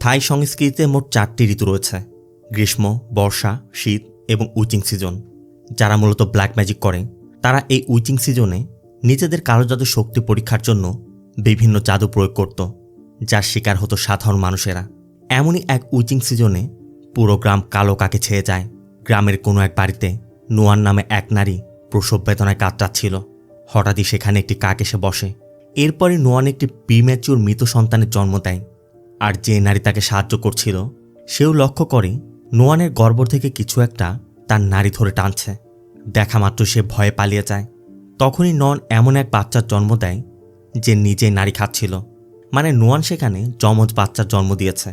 থাই সংস্কৃতিতে মোট 4টি ঋতু রয়েছে: গ্রীষ্ম, বর্ষা, শীত এবং উইচিং সিজন। যারা মূলত ব্ল্যাক ম্যাজিক করে তারা এই উইচিং সিজনে নিজেদের কালো জাদু শক্তি পরীক্ষার জন্য বিভিন্ন জাদু প্রয়োগ করত, যার শিকার হতো সাধারণ মানুষেরা। এমনই এক উইচিং সিজনে পুরো গ্রাম কালো কাকে ছেয়ে যায়। গ্রামের কোনো এক বাড়িতে নোয়ান নামে এক নারী প্রসব বেদনায় কাতরাচ্ছিল। হঠাৎই সেখানে একটি কাক এসে বসে। এরপরে নোয়ান একটি প্রিম্যাচিউর মৃত সন্তানের জন্ম দেয়। আর যে নারী তাকে সাহায্য করছিল সেও লক্ষ্য করে নোয়ানের গর্ভ থেকে কিছু একটা তার নারী ধরে টানছে। দেখা মাত্র সে ভয়ে পালিয়ে যায়। তখনই নোয়ান এমন এক বাচ্চার জন্ম দেয় যে নিজেই নারী খাচ্ছিল। মানে নোয়ান সেখানে যমজ বাচ্চার জন্ম দিয়েছে।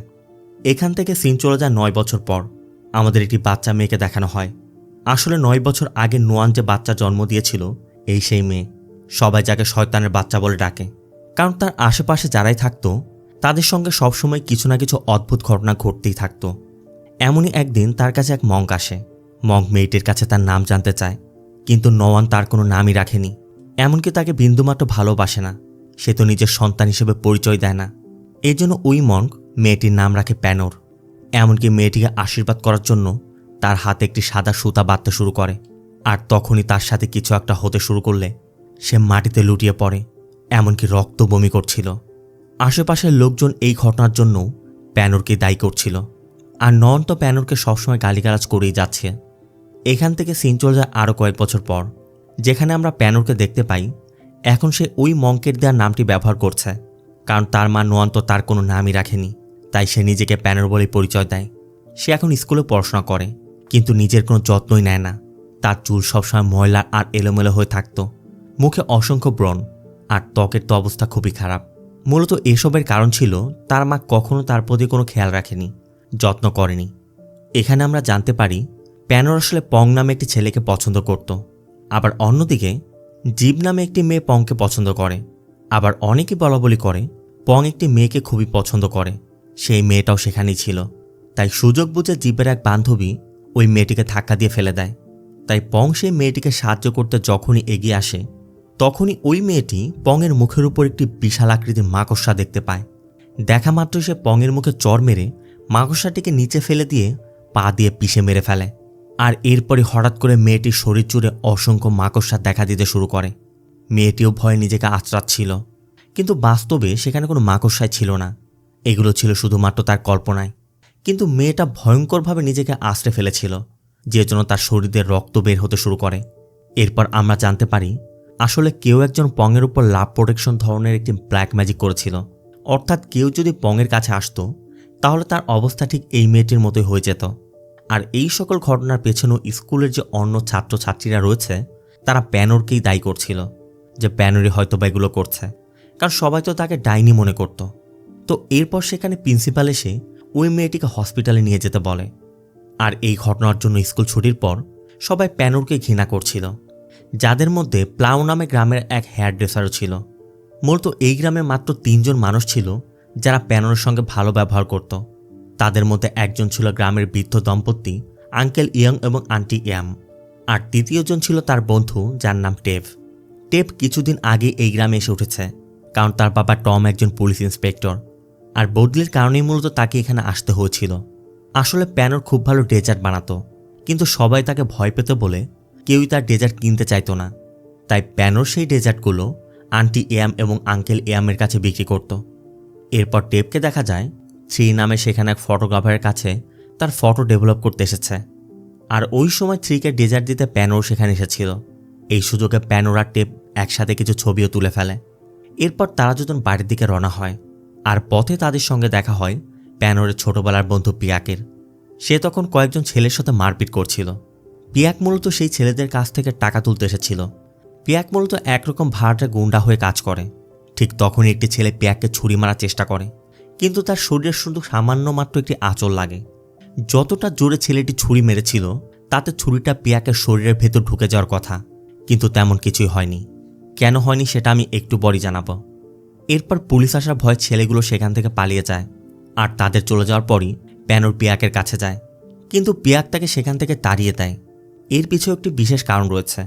এখান থেকে সিন চলে যায় 9 বছর পর। আমাদের একটি বাচ্চা মেয়েকে দেখানো হয়। আসলে 9 বছর আগে নোয়ান যে বাচ্চা জন্ম দিয়েছিল এই সেই মেয়ে। সবাই যাকে শয়তানের বাচ্চা বলে ডাকে, কারণ তার আশেপাশে যারাই থাকতো তাদের সঙ্গে সবসময় কিছু না কিছু অদ্ভুত ঘটনা ঘটতেই থাকতো। এমনই একদিন তার কাছে এক মঙ্ক আসে। মঙ্ক মেয়েটির কাছে তার নাম জানতে চায়, কিন্তু নোয়ান তার কোনো নামই রাখেনি। এমনকি তাকে বিন্দুমাত্র ভালোবাসে না। সে তো নিজের সন্তান হিসেবে পরিচয় দেয় না। এই জন্য ওই মঙ্ক মেয়েটির নাম রাখে প্যানোর। এমনকি মেয়েটিকে আশীর্বাদ করার জন্য তার হাতে একটি সাদা সুতা বাঁধতে শুরু করে। আর তখনই তার সাথে কিছু একটা হতে শুরু করলে সে মাটিতে লুটিয়ে পড়ে, এমনকি রক্ত বমি করছিল। আশেপাশের লোকজন এই ঘটনার জন্য প্যানোরকে দায়ী করছিল। আর নন তো প্যানোরকে সবসময় গালিগালাজ করেই যাচ্ছে। এখান থেকে সিন চলে যায় আরও কয়েক বছর পর, যেখানে আমরা প্যানোরকে দেখতে পাই এখন সে ওই মঙ্কের দেওয়ার নামটি ব্যবহার করছে। কারণ তার মা নোয়ান তো তার কোনো নামই রাখেনি, তাই সে নিজেকে প্যানোর বলেই পরিচয় দেয়। সে এখন স্কুলে পড়াশোনা করে, কিন্তু নিজের কোনো যত্নই নেয় না। তার চুল সবসময় ময়লা আর এলোমেলো হয়ে থাকতো, মুখে অসংখ্য ব্রণ, আর ত্বকের তো অবস্থা খুবই খারাপ। মূলত এসবের কারণ ছিল তার মা কখনো তার প্রতি কোনো খেয়াল রাখেনি, যত্ন করেনি। এখানে আমরা জানতে পারি প্যানোর আসলে পং নামে একটি ছেলেকে পছন্দ করত। আবার অন্যদিকে জীব নামে একটি মেয়ে পংকে পছন্দ করে। আবার অনেকে বলাবলি করে পং একটি মেয়েকে খুবই পছন্দ করে। সেই মেয়েটাও সেখানেই ছিল। তাই সুযোগ বুঝে জীবের এক বান্ধবী ওই মেয়েটিকে ধাক্কা দিয়ে ফেলে দেয়। তাই পং সেই মেয়েটিকে সাহায্য করতে যখনই এগিয়ে আসে তখনই ওই মেয়েটি পংয়ের মুখের উপর একটি বিশাল আকৃতির মাকড়সা দেখতে পায়। দেখা মাত্র সে পংয়ের মুখে চড় মেরে মাকড়সাটিকে নিচে ফেলে দিয়ে পা দিয়ে পিষে মেরে ফেলে। আর এরপরে হঠাৎ করে মেয়েটির শরীর জুড়ে অসংখ্য মাকড়সা দেখা দিতে শুরু করে। মেয়েটিও ভয়ে নিজেকে আঁচড়াচ্ছিল, কিন্তু বাস্তবে সেখানে কোনো মাকড়সাই ছিল না। এগুলো ছিল শুধুমাত্র তার কল্পনায়। কিন্তু মেয়েটা ভয়ঙ্করভাবে নিজেকে আঁচড়ে ফেলেছিল, যে জন্য তার শরীরে রক্ত বের হতে শুরু করে। এরপর আমরা জানতে পারি আসলে কেউ একজন পংয়ের উপর লাভ প্রোটেকশন ধরনের একটি ব্ল্যাক ম্যাজিক করেছিল। অর্থাৎ কেউ যদি পংয়ের কাছে আসতো তাহলে তার অবস্থা ঠিক এই মেয়েটির মতোই হয়ে যেত। আর এই সকল ঘটনার পেছনেও স্কুলের যে অন্য ছাত্রছাত্রীরা রয়েছে তারা প্যানোরকেই দায়ী করছিল, যে প্যানোরই হয়তো বা এগুলো করছে, কারণ সবাই তো তাকে ডাইনি মনে করত। তো এরপর সেখানে প্রিন্সিপাল এসে ওই মেয়েটিকে হসপিটালে নিয়ে যেতে বলে। আর এই ঘটনার জন্য স্কুল ছুটির পর সবাই প্যানোরকে ঘৃণা করছিল, যাদের মধ্যে প্লাউ নামে গ্রামের এক হেয়ার ড্রেসারও ছিল। মূলত এই গ্রামে মাত্র 3 জন মানুষ ছিল যারা প্যানোরের সঙ্গে ভালো ব্যবহার করত। তাদের মধ্যে একজন ছিল গ্রামের বৃদ্ধ দম্পতি আঙ্কেল ইয়ং এবং আন্টি ইয়াম, আর তৃতীয়জন ছিল তার বন্ধু যার নাম টেভ। টেভ কিছুদিন আগে এই গ্রামে এসে উঠেছে, কারণ তার বাবা টম একজন পুলিশ ইন্সপেক্টর। আর বদলির কারণেই মূলত তাকে এখানে আসতে হয়েছিল। আসলে প্যানোর খুব ভালো ডেজার্ট বানাতো, কিন্তু সবাই তাকে ভয় পেত বলে কেউই তার ডেজার্ট কিনতে চাইতো না। তাই প্যানোর সেই ডেজার্টগুলো আন্টি এয়াম এবং আঙ্কেল এয়ামের কাছে বিক্রি করত। এরপর টেপকে দেখা যায় থ্রি নামে সেখানে এক ফটোগ্রাফারের কাছে তার ফটো ডেভেলপ করতে এসেছে। আর ওই সময় থ্রিকে ডেজার্ট দিতে প্যানোর সেখানে এসেছিল। এই সুযোগে প্যানোর আর টেপ একসাথে কিছু ছবিও তুলে ফেলে। এরপর তারা দুজন বাড়ির দিকে রওনা হয়। আর পথে তাদের সঙ্গে দেখা হয় প্যানোরের ছোটবেলার বন্ধু পিয়াকের। সে তখন কয়েকজন ছেলের সাথে মারপিট করছিল। পিয়াক মূলত সেই ছেলেদের কাছ থেকে টাকা তুলতে এসেছিল। পিয়াক মূলত একরকম ভাড়াটে গুন্ডা হয়ে কাজ করে। ঠিক তখনই একটি ছেলে পিয়াককে ছুরি মারার চেষ্টা করে, কিন্তু তার শরীরে শুধু সামান্য মাত্র একটি আঁচড় লাগে। যতটা জোরে ছেলেটি ছুরি মেরেছিল তাতে ছুরিটা পিয়াকের শরীরের ভেতর ঢুকে যাওয়ার কথা, কিন্তু তেমন কিছুই হয়নি। কেন হয়নি সেটা আমি একটু পরই জানাবো। এরপর পুলিশ আসার ভয়ে ছেলেগুলো সেখান থেকে পালিয়ে যায়। আর তাদের চলে যাওয়ার পরই প্যানোর পিয়াকের কাছে যায়, কিন্তু পিয়াক তাকে সেখান থেকে তাড়িয়ে দেয়। এর পিছনে একটি বিশেষ কারণ রয়েছে।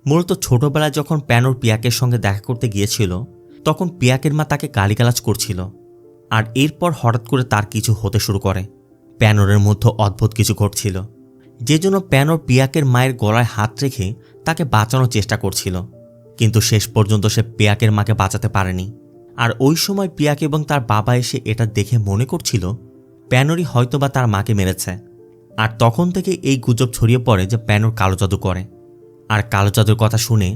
মূলত ছোটবেলায় যখন প্যানোর পিয়াকের সঙ্গে দেখা করতে গিয়েছিল তখন পিয়াকের মা তাকে গালিগালাজ করছিল। আর এরপর হঠাৎ করে তার কিছু হতে শুরু করে। প্যানোরের মধ্যে অদ্ভুত কিছু ঘটছিল, যে জন্য প্যানোর পিয়াকের মায়ের গলায় হাত রেখে তাকে বাঁচানোর চেষ্টা করছিল। কিন্তু শেষ পর্যন্ত সে পিয়াকের মাকে বাঁচাতে পারেনি। আর ওই সময় পিয়াক এবং তার বাবা এসে এটা দেখে মনে করছিল প্যানোরই হয়তোবা তার মাকে মেরেছে। আর তখন থেকে এই গুজব ছড়িয়ে পড়ে যে প্যানোর কালো জাদু করে। আর কালো জাদুর কথা শুনে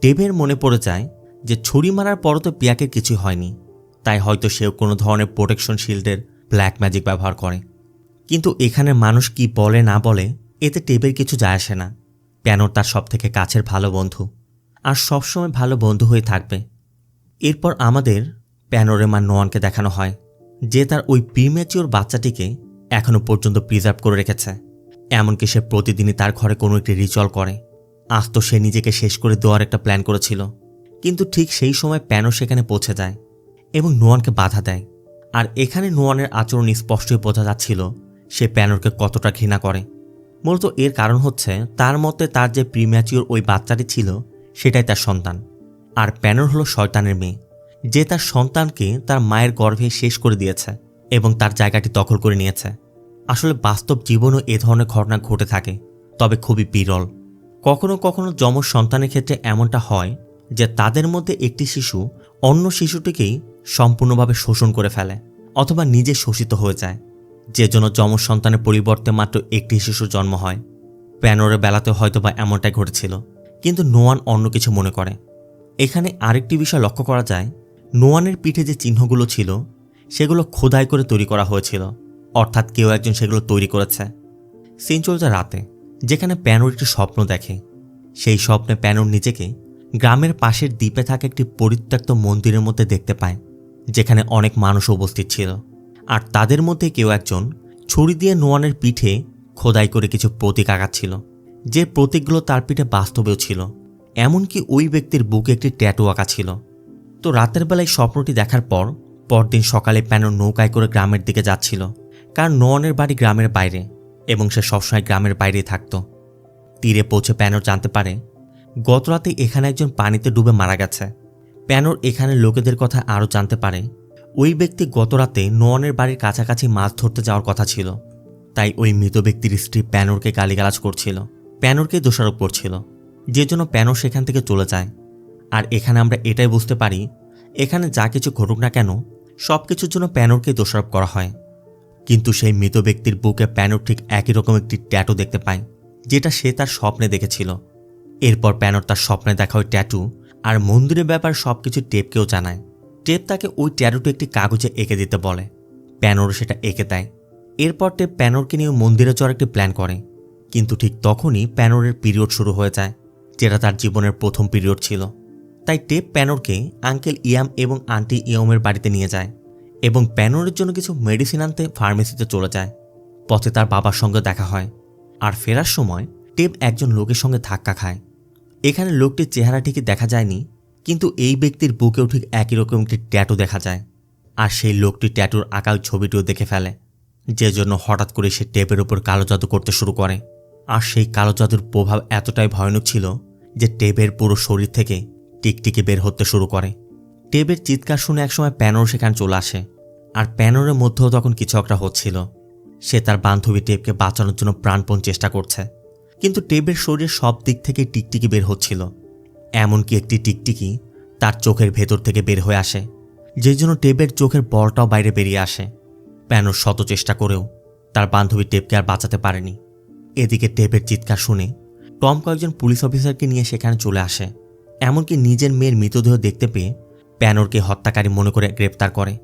টেবের মনে পড়ে যায় যে ছুরি মারার পরও তো পিয়াকের কিছুই হয়নি, তাই হয়তো সেও কোনো ধরনের প্রোটেকশন শিল্ডের ব্ল্যাক ম্যাজিক ব্যবহার করে। কিন্তু এখানে মানুষ কি বলে না বলে এতে টেবের কিছু যায় আসে না। প্যানোর তার সবথেকে কাছের ভালো বন্ধু, আর সবসময় ভালো বন্ধু হয়ে থাকবে। এরপর আমাদের প্যানোরের মা নোয়ানকে দেখানো হয়, যে তার ওই প্রিম্যাচিওর বাচ্চাটিকে এখনও পর্যন্ত প্রিজার্ভ করে রেখেছে। এমনকি সে প্রতিদিনই তার ঘরে কোনো একটি রিচুয়াল করে। আজ তো সে নিজেকে শেষ করে দেওয়ার একটা প্ল্যান করেছিল, কিন্তু ঠিক সেই সময় প্যানোর সেখানে পৌঁছে যায় এবং নোয়ানকে বাধা দেয়। আর এখানে নোয়ানের আচরণ স্পষ্টই বোঝা যাচ্ছিল সে প্যানোরকে কতটা ঘৃণা করে। মূলত এর কারণ হচ্ছে তার মতে তার যে প্রিম্যাচিওর ওই বাচ্চাটি ছিল সেটাই তার সন্তান। আর প্যানোর হলো শয়তানের মেয়ে, যে তার সন্তানকে তার মায়ের গর্ভে শেষ করে দিয়েছে এবং তার জায়গাটি দখল করে নিয়েছে। আসলে বাস্তব জীবনেও এ ধরনের ঘটনা ঘটে থাকে, তবে খুবই বিরল। কখনো কখনো যমজ সন্তানের ক্ষেত্রে এমনটা হয় যে তাদের মধ্যে একটি শিশু অন্য শিশুটিকেই সম্পূর্ণভাবে শোষণ করে ফেলে অথবা নিজে শোষিত হয়ে যায়, যে জন্য যমজ সন্তানের পরিবর্তে মাত্র একটি শিশুর জন্ম হয়। প্যানোরের বেলাতে হয়তোবা এমনটাই ঘটেছিল, কিন্তু নোয়ান অন্য কিছু মনে করে। এখানে আরেকটি বিষয় লক্ষ্য করা যায়, নোয়ানের পিঠে যে চিহ্নগুলো ছিল সেগুলো খোদাই করে তৈরি করা হয়েছিল, অর্থাৎ কেউ একজন সেগুলো তৈরি করেছে। সিন চলছে রাতে, যেখানে প্যানোর একটি স্বপ্ন দেখে। সেই স্বপ্নে প্যানোর নিজেকে গ্রামের পাশের দ্বীপে থাকা একটি পরিত্যক্ত মন্দিরের মধ্যে দেখতে পায়, যেখানে অনেক মানুষ উপস্থিত ছিল। আর তাদের মধ্যে কেউ একজন ছুরি দিয়ে নোয়ানের পিঠে খোদাই করে কিছু প্রতীক আঁকাচ্ছিল, যে প্রতীকগুলো তার পিঠে বাস্তবেও ছিল। এমনকি ওই ব্যক্তির বুকে একটি ট্যাটু আঁকা ছিল। তো রাতের বেলায় স্বপ্নটি দেখার পর পরদিন সকালে প্যানোর নৌকায় করে গ্রামের দিকে যাচ্ছিল, কারণ নোয়ানের বাড়ি গ্রামের বাইরে এবং সে সবসময় গ্রামের বাইরেই থাকত। তীরে পৌঁছে প্যানোর জানতে পারে গতরাতে এখানে একজন পানিতে ডুবে মারা গেছে। প্যানোর এখানে লোকেদের কথা আরও জানতে পারে ওই ব্যক্তি গতরাতে নোয়ানের বাড়ির কাছাকাছি মাছ ধরতে যাওয়ার কথা ছিল, তাই ওই মৃত ব্যক্তির স্ত্রী প্যানোরকে গালিগালাজ করছিল, প্যানোরকে দোষারোপ করছিল, যে জন্য প্যানোর সেখান থেকে চলে যায়। আর এখানে আমরা এটাই বুঝতে পারি এখানে যা কিছু ঘটুক না কেন সব কিছুর জন্য প্যানোরকে দোষারোপ করা হয়। কিন্তু সেই মৃত ব্যক্তির বুকে প্যানোর ঠিক একই রকম একটি ট্যাটু দেখতে পায়, যেটা সে তার স্বপ্নে দেখেছিল। এরপর প্যানোর তার স্বপ্নে দেখা ওই ট্যাটু আর মন্দিরের ব্যাপার সবকিছু টেপকেও জানায়। টেপ তাকে ওই ট্যাটুটি একটি কাগজে এঁকে দিতে বলে, প্যানোর সেটা এঁকে দেয়। এরপর টেপ প্যানোরকে নিয়ে মন্দিরে যাওয়ার একটি প্ল্যান করে, কিন্তু ঠিক তখনই প্যানোরের পিরিয়ড শুরু হয়ে যায়, যেটা তার জীবনের প্রথম পিরিয়ড ছিল। তাই টেপ প্যানোরকে আঙ্কেল ইয়াম এবং আন্টি ইয়মের বাড়িতে নিয়ে যায় এবং প্যানোরের জন্য কিছু মেডিসিন আনতে ফার্মেসিতে চলে যায়। পথে তার বাবার সঙ্গে দেখা হয়, আর ফেরার সময় টেপ একজন লোকের সঙ্গে ধাক্কা খায়। এখানে লোকটির চেহারা ঠিকই দেখা যায়নি, কিন্তু এই ব্যক্তির বুকেও ঠিক একই রকম একটি ট্যাটু দেখা যায়। আর সেই লোকটি ট্যাটুর আঁকা ছবিটিও দেখে ফেলে, যে জন্য হঠাৎ করে সে টেপের উপর কালো জাদু করতে শুরু করে। আর সেই কালো জাদুর প্রভাব এতটাই ভয়ানক ছিল যে টেপের পুরো শরীর থেকে টিকটিকি বের হতে শুরু করে। টেপের চিৎকার শুনে একসময় প্যানোর সেখানে চলে আসে, আর প্যানোরের মধ্যেও তখন কিছু একটা হচ্ছিল। সে তার বান্ধবী টেপকে বাঁচানোর জন্য প্রাণপণ চেষ্টা করছে, কিন্তু টেপের শরীরের সব দিক থেকে টিকটিকি বের হচ্ছিল। এমনকি একটি টিকটিকি তার চোখের ভেতর থেকে বের হয়ে আসে, যে জন্য টেপের চোখের বলটাও বাইরে বেরিয়ে আসে। প্যানোর শত চেষ্টা করেও তার বান্ধবী টেপকে আর বাঁচাতে পারেনি। এদিকে টেপের চিৎকার শুনে টম কয়েকজন পুলিশ অফিসারকে নিয়ে সেখানে চলে আসে। এমনকি নিজের মেয়ের মৃতদেহ দেখতে পেয়ে প্যানোরকে হত্যাকারী মনে করে গ্রেপ্তার করে।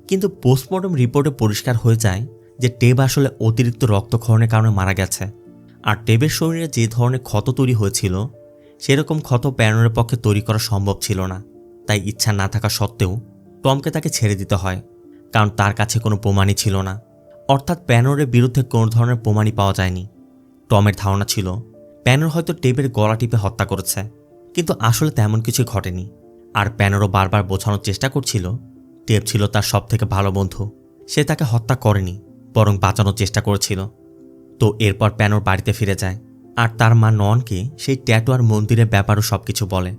কিন্তু পোস্টমর্টম রিপোর্টে পরিষ্কার হয়ে যায় যে টেপ আসলে অতিরিক্ত রক্তক্ষরণের কারণে মারা গেছে। আর টেপের শরীরে যে ধরনের ক্ষত তৈরি হয়েছিল সেরকম ক্ষত প্যানোরের পক্ষে তৈরি করা সম্ভব ছিল না। তাই ইচ্ছা না থাকা সত্ত্বেও টমকে তাকে ছেড়ে দিতে হয়, কারণ তার কাছে কোনো প্রমাণই ছিল না। অর্থাৎ প্যানোরের বিরুদ্ধে কোনো ধরনের প্রমাণই পাওয়া যায়নি। টমের ধারণা ছিল প্যানোর হয়তো টেপের গলা টিপে হত্যা করেছে, কিন্তু আসলে তেমন কিছু ঘটেনি। আর প্যানোরও বারবার বোঝানোর চেষ্টা করছিল টেপ ছিল তার সবথেকে ভালো বন্ধু, সে তাকে হত্যা করেনি, বরং বাঁচানোর চেষ্টা করেছিল। তো এরপর প্যানোর বাড়িতে ফিরে যায়, আর তার মা নোয়ানকে সেই ট্যাটু আর মন্দিরের ব্যাপারও সবকিছু বলে।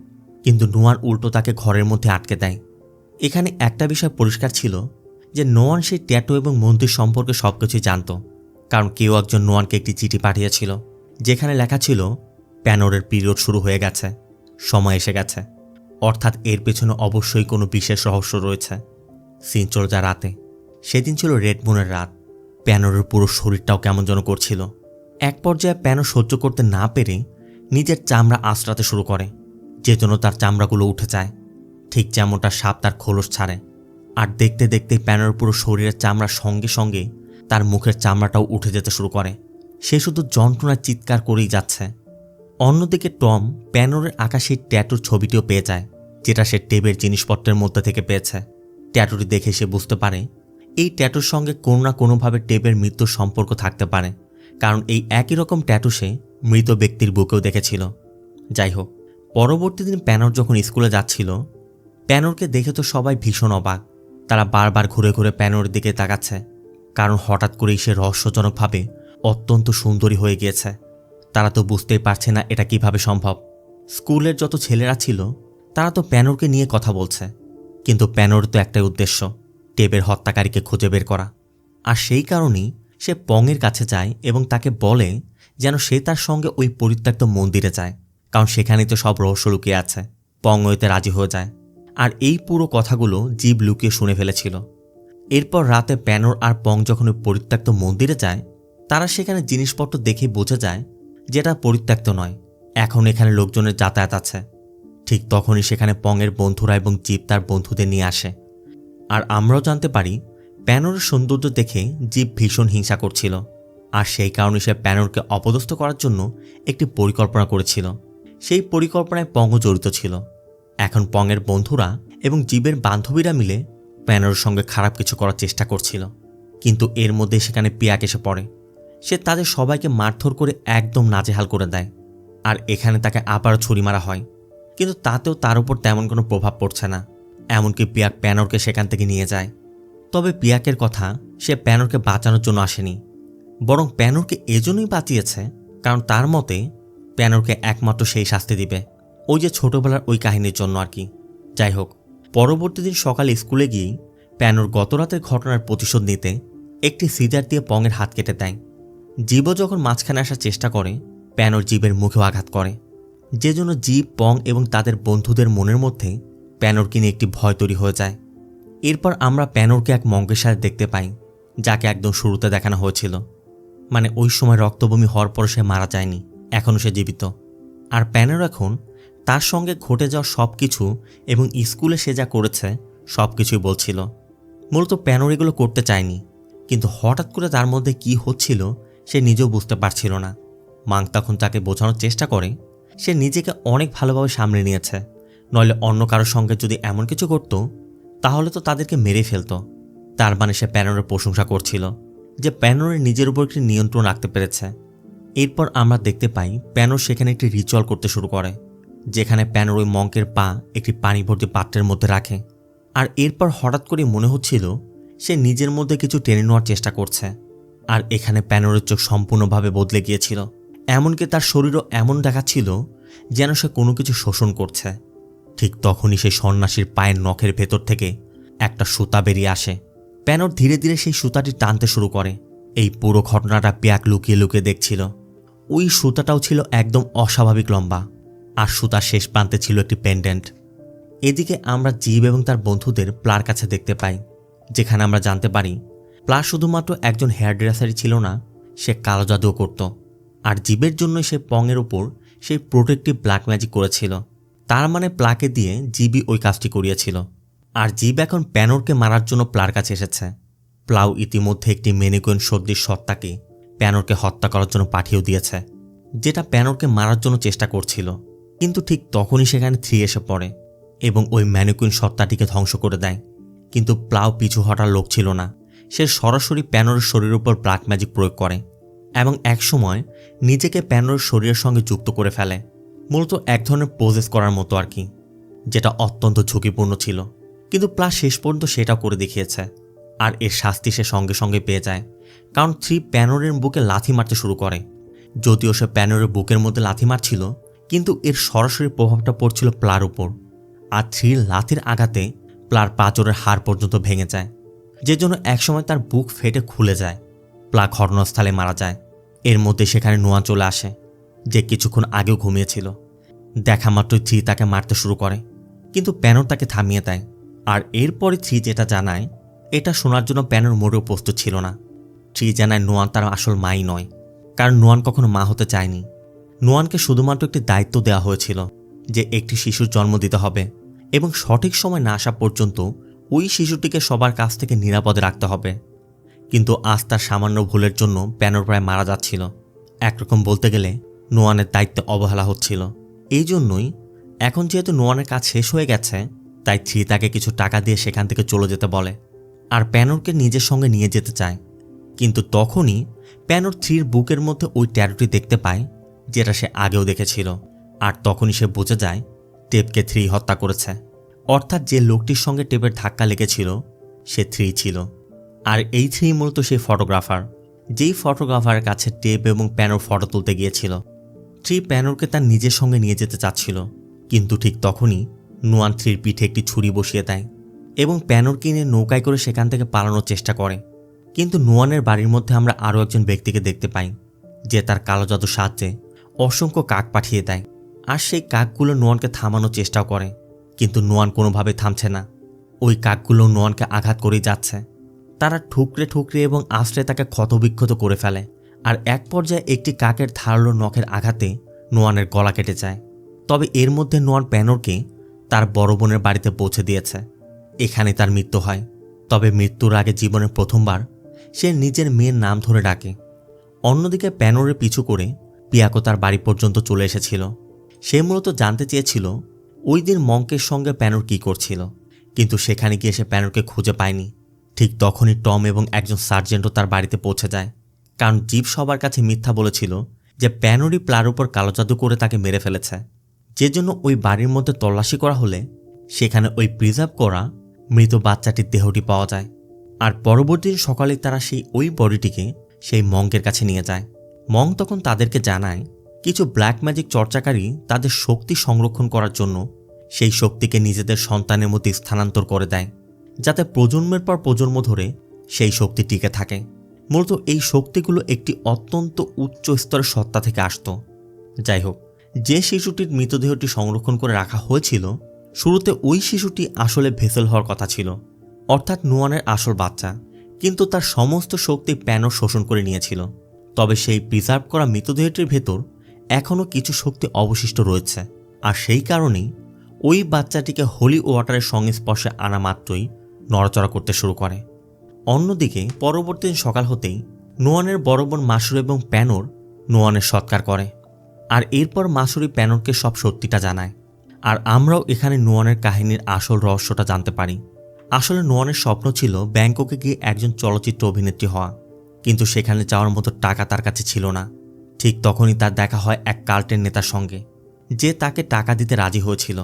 কিন্তু নোয়ান উল্টো তাকে ঘরের মধ্যে আটকে দেয়। এখানে একটা বিষয় পরিষ্কার ছিল যে নোয়ান সেই ট্যাটু এবং মন্দির সম্পর্কে সবকিছুই জানত, কারণ কেউ একজন নোয়ানকে একটি চিঠি পাঠিয়েছিল যেখানে লেখা ছিল প্যানোরের পিরিয়ড শুরু হয়ে গেছে, সময় এসে গেছে। অর্থাৎ এর পেছনে অবশ্যই কোনো বিশেষ রহস্য রয়েছে। সিন চলে যায় রাতে। সেদিন ছিল রেড মুনের রাত। প্যানোরের পুরো শরীরটাও কেমন যেন করছিল। এক পর্যায়ে প্যানো সহ্য করতে না পেরে নিজের চামড়া আঁচড়াতে শুরু করে, যে জন্য তার চামড়াগুলো উঠে যায়, ঠিক যেমনটা সাপ তার খোলস ছাড়ে। আর দেখতে দেখতে প্যানোর পুরো শরীরের চামড়ার সঙ্গে সঙ্গে তার মুখের চামড়াটাও উঠে যেতে শুরু করে। সে শুধু যন্ত্রণায় চিৎকার করেই যাচ্ছে। অন্যদিকে টম প্যানোরের আঁকা সেই ট্যাটুর ছবিটিও পেয়ে যায়, যেটা সে টেবের জিনিসপত্রের মধ্যে থেকে পেয়েছে। ট্যাটুটি দেখে সে বুঝতে পারে এই ট্যাটুর সঙ্গে কোনো না কোনোভাবে টেবের মৃত্যুর সম্পর্ক থাকতে পারে, কারণ এই একই রকম ট্যাটু সে মৃত ব্যক্তির বুকেও দেখেছিল। যাই হোক, পরবর্তী দিন প্যানোর যখন স্কুলে যাচ্ছিল, প্যানোরকে দেখে তো সবাই ভীষণ অবাক। তারা বারবার ঘুরে ঘুরে প্যানোরের দিকে তাকাচ্ছে, কারণ হঠাৎ করেই সে রহস্যজনকভাবে অত্যন্ত সুন্দরী হয়ে গিয়েছে। তারা তো বুঝতেই পারছে না এটা কিভাবে সম্ভব। স্কুলের যত ছেলেরা ছিল তারা তো প্যানোরকে নিয়ে কথা বলছে, কিন্তু প্যানোর তো একটাই উদ্দেশ্য, টেবের হত্যাকারীকে খুঁজে বের করা। আর সেই কারণেই সে পংয়ের কাছে যায় এবং তাকে বলে যেন সে তার সঙ্গে ওই পরিত্যক্ত মন্দিরে যায়, কারণ সেখানেই তো সব রহস্য লুকিয়ে আছে। পং ওইতে রাজি হয়ে যায়। আর এই পুরো কথাগুলো জীব লুকিয়ে শুনে ফেলেছিল। এরপর রাতে প্যানোর আর পং যখন ওই পরিত্যক্ত মন্দিরে যায়, তারা সেখানে জিনিসপত্র দেখে বোঝা যায় যেটা পরিত্যক্ত নয়, এখন এখানে লোকজনের যাতায়াত আছে। ঠিক তখনই সেখানে পংয়ের বন্ধুরা এবং জীব তার বন্ধুদের নিয়ে আসে। আর আমরাও জানতে পারি প্যানোরের সৌন্দর্য দেখে জীব ভীষণ হিংসা করছিল, আর সেই কারণে সে প্যানোরকে অপদস্থ করার জন্য একটি পরিকল্পনা করেছিল। সেই পরিকল্পনায় পংও জড়িত ছিল। এখন পংয়ের বন্ধুরা এবং জীবের বান্ধবীরা মিলে প্যানোরের সঙ্গে খারাপ কিছু করার চেষ্টা করছিল, কিন্তু এর মধ্যে সেখানে পিয়াক এসে পড়ে। সে তাদের সবাইকে মারধর করে একদম নাজেহাল করে দেয়। আর এখানে তাকে আবারও ছুরি মারা হয়, কিন্তু তাতেও তার উপর তেমন কোনো প্রভাব পড়ছে না। এমনকি পিয়াক প্যানোরকে সেখান থেকে নিয়ে যায়। তবে পিয়াকের কথা সে প্যানোরকে বাঁচানোর জন্য আসেনি, বরং প্যানোরকে এজন্যই বাঁচিয়েছে কারণ তার মতে প্যানোরকে একমাত্র সেই শাস্তি দিবে, ওই যে ছোটবেলার ওই কাহিনীর জন্য আর কি। যাই হোক, পরবর্তী দিন সকালে স্কুলে গিয়েই প্যানোর গতরাতের ঘটনার প্রতিশোধ নিতে একটি সিজার দিয়ে পংয়ের হাত কেটে দেয়। জীবও যখন মাঝখানে আসার চেষ্টা করে, প্যানোর জীবের মুখেও আঘাত করে, যে জন্য জীব, পং এবং তাদের বন্ধুদের মনের মধ্যে প্যানোরকে নিয়ে একটি ভয় তৈরি হয়ে যায়। এরপর আমরা প্যানোরকে এক মঙ্কের সাথে দেখতে পাই, যাকে একদম শুরুতে দেখানো হয়েছিল। মানে ওই সময় রক্তবমি হওয়ার পর সে মারা যায়নি, এখনও সে জীবিত। আর প্যানোর এখন তার সঙ্গে ঘটে যাওয়া সব কিছু এবং স্কুলে সে যা করেছে সব কিছুই বলছিল। মূলত প্যানোর এগুলো করতে চায়নি, কিন্তু হঠাৎ করে তার মধ্যে কি হচ্ছিল সে নিজেও বুঝতে পারছিল না। মাং তখন তাকে বোঝানোর চেষ্টা করে সে নিজেকে অনেক ভালোভাবে সামলে নিয়েছে, নইলে অন্য কারোর সঙ্গে যদি এমন কিছু করত তাহলে তো তাদেরকে মেরে ফেলত। তার মানে সে প্যানোরের প্রশংসা করছিল যে প্যানোরের নিজের উপর একটি নিয়ন্ত্রণ রাখতে পেরেছে। এরপর আমরা দেখতে পাই প্যানোর সেখানে একটি রিচুয়াল করতে শুরু করে, যেখানে প্যানোর ওই মঙ্কের পা একটি পানি ভর্তি পাত্রের মধ্যে রাখে। আর এরপর হঠাৎ করে মনে হচ্ছিল সে নিজের মধ্যে কিছু টেনে নেওয়ার চেষ্টা করছে। আর এখানে প্যানোরের চোখ সম্পূর্ণভাবে বদলে গিয়েছিল, এমনকি তার শরীরও এমন দেখাচ্ছিল যেন সে কোনো কিছু শোষণ করছে। ঠিক তখনই সেই সন্ন্যাসীর পায়ের নখের ভেতর থেকে একটা সুতা বেরিয়ে আসে। প্যানোর ধীরে ধীরে সেই সুতাটি টানতে শুরু করে। এই পুরো ঘটনাটা পিয়াক লুকিয়ে লুকিয়ে দেখছিল। ওই সুতাটাও ছিল একদম অস্বাভাবিক লম্বা, আর সুতার শেষ প্রান্তে ছিল একটি পেন্ডেন্ট। এদিকে আমরা জীব এবং তার বন্ধুদের প্লার কাছে দেখতে পাই, যেখানে আমরা জানতে পারি প্লা শুধুমাত্র একজন হেয়ার ড্রেসারই ছিল না, সে কালো জাদুও করত। আর জীবের জন্যই সে পংয়ের ওপর সেই প্রোটেক্টিভ ব্ল্যাক ম্যাজিক করেছিল। তার মানে প্লাকে দিয়ে জীবই ওই কাজটি করিয়েছিল। আর জীব এখন প্যানোরকে মারার জন্য প্লার কাছে এসেছে। প্লাউ ইতিমধ্যে একটি মেনিকুইন সদৃশ সত্তাকে প্যানোরকে হত্যা করার জন্য পাঠিয়েও দিয়েছে, যেটা প্যানোরকে মারার জন্য চেষ্টা করছিল। কিন্তু ঠিক তখনই সেখানে 3 এসে পড়ে এবং ওই ম্যানিকুইন সত্তাটিকে ধ্বংস করে দেয়। কিন্তু প্লাউ পিছু হটার লোক ছিল না, সে সরাসরি প্যানোরের শরীরের উপর ব্ল্যাক ম্যাজিক প্রয়োগ করে এবং একসময় নিজেকে প্যানোরের শরীরের সঙ্গে যুক্ত করে ফেলে, মূলত এক ধরনের পোজেস করার মতো আর কি, যেটা অত্যন্ত ঝুঁকিপূর্ণ ছিল। কিন্তু প্লাস শেষ পর্যন্ত সেটাও করে দেখিয়েছে। আর এর শাস্তি সে সঙ্গে সঙ্গে পেয়ে যায়, কারণ 3 প্যানোরের বুকে লাথি মারতে শুরু করে। যদিও সে প্যানোরের বুকের মধ্যে লাথি মারছিল, কিন্তু এর সরাসরি প্রভাবটা পড়ছিল প্লার উপর। আর 3 লাথির আঘাতে প্লার পাঁজরের হাড় পর্যন্ত ভেঙে যায়। যে জন্য একসময় তার বুক ফেটে খুলে যায়, প্লাক ঘটনাস্থলে মারা যায়। এর মধ্যে সেখানে নোয়ান চলে আসে, যে কিছুক্ষণ আগেও ঘুমিয়েছিল। দেখা মাত্রই থ্রি তাকে মারতে শুরু করে, কিন্তু প্যানর তাকে থামিয়ে দেয়। আর এরপরে থ্রি যেটা জানায়, এটা শোনার জন্য প্যানর মোটেও প্রস্তুত ছিল না। থ্রি জানায় নোয়ান তার আসল মাই নয়, কারণ নোয়ান কখনো মা হতে চায়নি। নোয়ানকে শুধুমাত্র একটি দায়িত্ব দেওয়া হয়েছিল যে একটি শিশুর জন্ম দিতে হবে এবং সঠিক সময় না আসা পর্যন্ত ওই শিশুটিকে সবার কাছ থেকে নিরাপদে রাখতে হবে। কিন্তু আজ তার সামান্য ভুলের জন্য প্যানর প্রায় মারা যাচ্ছিল। একরকম বলতে গেলে নোয়ানের দায়িত্বে অবহেলা হচ্ছিল। এই জন্যই এখন যেহেতু নোয়ানের কাজ শেষ হয়ে গেছে, তাই থ্রি তাকে কিছু টাকা দিয়ে সেখান থেকে চলে যেতে বলে আর প্যানরকে নিজের সঙ্গে নিয়ে যেতে চায়। কিন্তু তখনই প্যানর থ্রির বুকের মধ্যে ওই ট্যাটুটি দেখতে পায়, যেটা সে আগেও দেখেছিল। আর তখনই সে বুঝে যায় টেপকে থ্রি হত্যা করেছে। অর্থাৎ যে লোকটির সঙ্গে টেপের ধাক্কা লেগেছিল সে থ্রি ছিল। আর এই থ্রি মূলত সেই ফটোগ্রাফার, যেই ফটোগ্রাফারের কাছে টেপ এবং প্যানর ফটো তুলতে গিয়েছিল। থ্রি প্যানরকে তার নিজের সঙ্গে নিয়ে যেতে চাচ্ছিল, কিন্তু ঠিক তখনই নোয়ান থ্রির পিঠে একটি ছুরি বসিয়ে দেয় এবং প্যানরকে নিয়ে নৌকায় করে সেখান থেকে পালানোর চেষ্টা করে। কিন্তু নোয়ানের বাড়ির মধ্যে আমরা আরও একজন ব্যক্তিকে দেখতে পাই, যে তার কালো জাদুর সাহায্যে অসংখ্য কাক পাঠিয়ে দেয়। আর সেই কাকগুলো নোয়ানকে থামানোর চেষ্টাও করে, কিন্তু নোয়ান কোনোভাবে থামছে না। ওই কাকগুলো নোয়ানকে আঘাত করেই যাচ্ছে। তারা ঠুকরে ঠুকরে এবং আশ্রে তাকে ক্ষতবিক্ষত করে ফেলে। আর এক পর্যায়ে একটি কাকের ধারালো নখের আঘাতে নোয়ানের গলা কেটে যায়। তবে এর মধ্যে নোয়ান প্যানরকে তার বড় বোনের বাড়িতে পৌঁছে দিয়েছে। এখানে তার মৃত্যু হয়। তবে মৃত্যুর আগে জীবনের প্রথমবার সে নিজের মেয়ের নাম ধরে ডাকে। অন্যদিকে প্যানরের পিছু করে পিয়াকো তার বাড়ি পর্যন্ত চলে এসেছিল। সে মূলত জানতে চেয়েছিল ওই দিন মঙ্কের সঙ্গে প্যানর কী করছিল, কিন্তু সেখানে গিয়ে সে প্যানরকে খুঁজে পায়নি। ঠিক তখনই টম এবং একজন সার্জেন্টও তার বাড়িতে পৌঁছে যায়, কারণ জিপ সবার কাছে মিথ্যা বলেছিল যে প্যানরই প্লার উপর কালো জাদু করে তাকে মেরে ফেলেছে। যে জন্য ওই বাড়ির মধ্যে তল্লাশি করা হলে সেখানে ওই প্রিজার্ভ করা মৃত বাচ্চাটির দেহটি পাওয়া যায়। আর পরবর্তী দিন সকালে তারা ওই বডিটিকে সেই মঙ্কের কাছে নিয়ে যায়। মঙ্ক তখন তাদেরকে জানায় কিছু ব্ল্যাক ম্যাজিক চর্চাকারী তাদের শক্তি সংরক্ষণ করার জন্য সেই শক্তিকে নিজেদের সন্তানের মধ্যে স্থানান্তর করে দেয়, যাতে প্রজন্মের পর প্রজন্ম ধরে সেই শক্তি টিকে থাকে। মূলত এই শক্তিগুলো একটি অত্যন্ত উচ্চ স্তরের সত্তা থেকে আসত। যাই হোক, যে শিশুটির মৃতদেহটি সংরক্ষণ করে রাখা হয়েছিল, শুরুতে ওই শিশুটি আসলে ভেসেল হওয়ার কথা ছিল, অর্থাৎ নোয়ানের আসল বাচ্চা। কিন্তু তার সমস্ত শক্তি প্যানর শোষণ করে নিয়েছিল। তবে সেই প্রিজার্ভ করা মৃতদেহটির ভেতর এখনও কিছু শক্তি অবশিষ্ট রয়েছে। আর সেই কারণেই ওই বাচ্চাটিকে হোলি ওয়াটারের সংস্পর্শে আনা মাত্রই নড়াচড়া করতে শুরু করে। অন্যদিকে পরবর্তী দিন সকাল হতেই নোয়ানের বড় বোন মাসুরি এবং প্যানর নোয়ানের সৎকার করে। আর এরপর মাসুরি প্যানরকে সব সত্যিটা জানায়। আর আমরাও এখানে নোয়ানের কাহিনীর আসল রহস্যটা জানতে পারি। আসলে নোয়ানের স্বপ্ন ছিল ব্যাংককে গিয়ে একজন চলচ্চিত্র অভিনেত্রী হওয়া, কিন্তু সেখানে যাওয়ার মতো টাকা তার কাছে ছিল না। ঠিক তখনই তার দেখা হয় এক কাল্টের নেতার সঙ্গে, যে তাকে টাকা দিতে রাজি হয়েছিল,